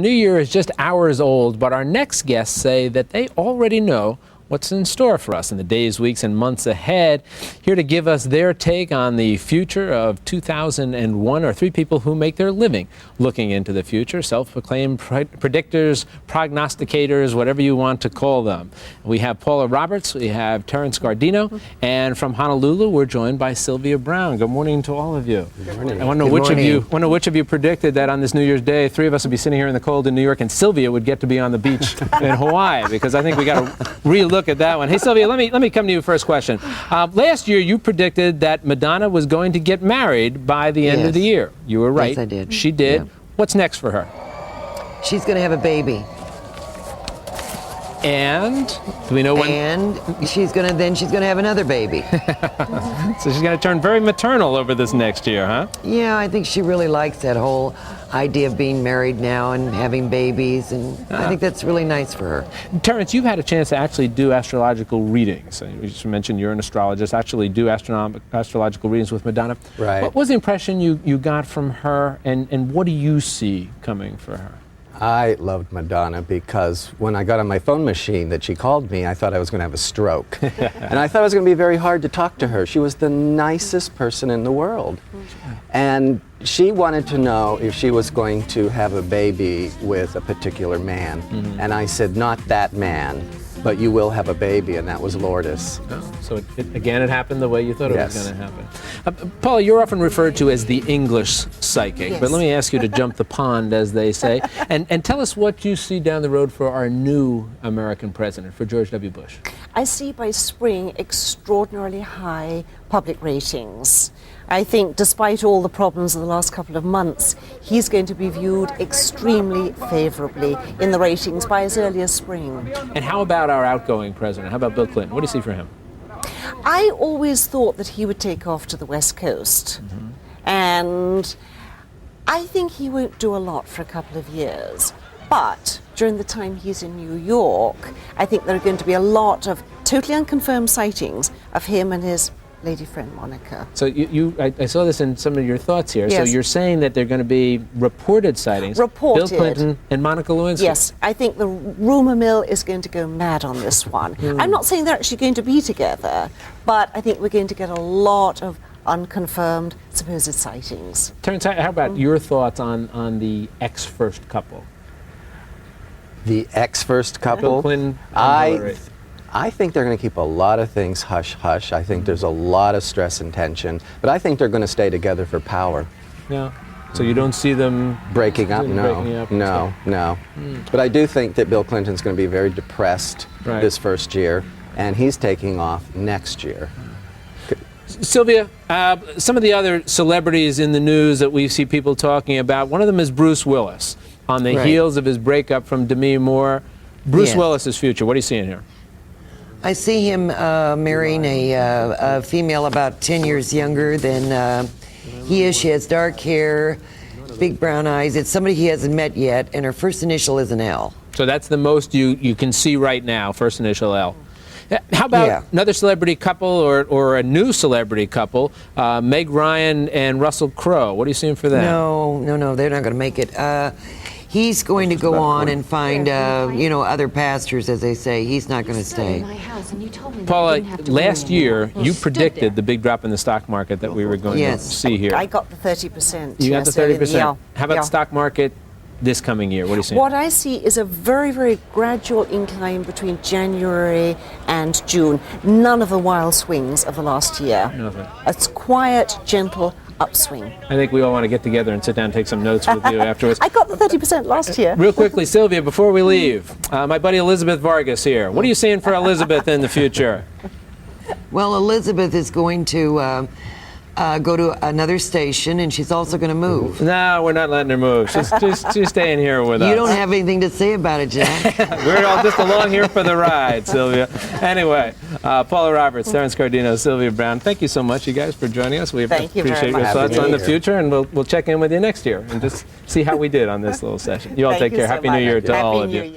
New Year is just hours old, but our next guests say that they already know what's in store for us in the days, weeks, and months ahead. Here to give us their take on the future of 2001 are three people who make their living looking into the future, self-proclaimed predictors, prognosticators, whatever you want to call them. We have Paula Roberts, we have Terence Gardino, and from Honolulu, we're joined by Sylvia Brown. Good morning to all of you. Good morning. I want to know which of you predicted that on this New Year's Day, three of us would be sitting here in the cold in New York, and Sylvia would get to be on the beach in Hawaii, because I think we got to relook at that one. Hey, Sylvia, let me come to you first question. Last year, you predicted that Madonna was going to get married by the end of the year. You were right. Yes, I did. She did. Yeah. What's next for her? She's going to have a baby. And do we know when? And she's going to have another baby. So she's going to turn very maternal over this next year, huh? Yeah, I think she really likes that whole idea of being married now and having babies, and I think that's really nice for her. Terence, you've had a chance to actually do astrological readings. You just mentioned you're an astrologist, actually do astrological readings with Madonna. Right. What was the impression you got from her, and what do you see coming for her? I loved Madonna because when I got on my phone machine that she called me, I thought I was going to have a stroke. And I thought it was going to be very hard to talk to her. She was the nicest person in the world. And she wanted to know if she was going to have a baby with a particular man. And I said, not that man, but you will have a baby, and that was Lourdes. Oh, so it happened the way you thought it was going to happen. Paula, you're often referred to as the English psychic, but let me ask you to jump the pond, as they say, and tell us what you see down the road for our new American president, for George W. Bush. I see by spring extraordinarily high public ratings. I think despite all the problems of the last couple of months, he's going to be viewed extremely favorably in the ratings by as early as spring. And how about our outgoing president? How about Bill Clinton? What do you see for him? I always thought that he would take off to the West Coast. And I think he won't do a lot for a couple of years. But during the time he's in New York, I think there are going to be a lot of totally unconfirmed sightings of him and his lady friend Monica. So I saw this in some of your thoughts here. Yes. So you're saying that they're going to be reported sightings. Reported. Bill Clinton and Monica Lewinsky. Yes, I think the rumor mill is going to go mad on this one. I'm not saying they're actually going to be together, but I think we're going to get a lot of unconfirmed supposed sightings. Terence, how about your thoughts on the ex-first couple? The ex-first couple? Bill Clinton I think they're going to keep a lot of things hush-hush. I think there's a lot of stress and tension, but I think they're going to stay together for power. Yeah. So you don't see them breaking up? No. But I do think that Bill Clinton's going to be very depressed this first year, and he's taking off next year. Sylvia, some of the other celebrities in the news that we see people talking about, one of them is Bruce Willis, on the heels of his breakup from Demi Moore. Bruce Willis's future, what are you seeing here? I see him marrying a female about 10 years younger than he is. She has dark hair, big brown eyes. It's somebody he hasn't met yet, and her first initial is an L. So that's the most you can see right now, first initial L. How about another celebrity couple or a new celebrity couple, Meg Ryan and Russell Crowe? What are you seeing for them? No, they're not going to make it. He's going to go on and find, other pastures, as they say. He's not going to stay. Paula, last year you predicted the big drop in the stock market that we were going to see here. I got the 30%. You got the 30%. How about the stock market this coming year? What do you see? What I see is a very, very gradual incline between January and June. None of the wild swings of the last year. Nothing. It's quiet, gentle upswing. I think we all want to get together and sit down and take some notes with you afterwards. I got the 30% last year. Real quickly, Sylvia, before we leave, my buddy Elizabeth Vargas here. What are you seeing for Elizabeth in the future? Well, Elizabeth is going to go to another station, and she's also going to move. No, we're not letting her move. She's staying here with us. You don't have anything to say about it, Jack. We're all just along here for the ride, Sylvia. Anyway, Paula Roberts, Terence Gardino, Sylvia Brown, thank you so much, you guys, for joining us. We appreciate your thoughts on the future, and we'll check in with you next year and just see how we did on this little session. You all take care. Happy New Year to all of you.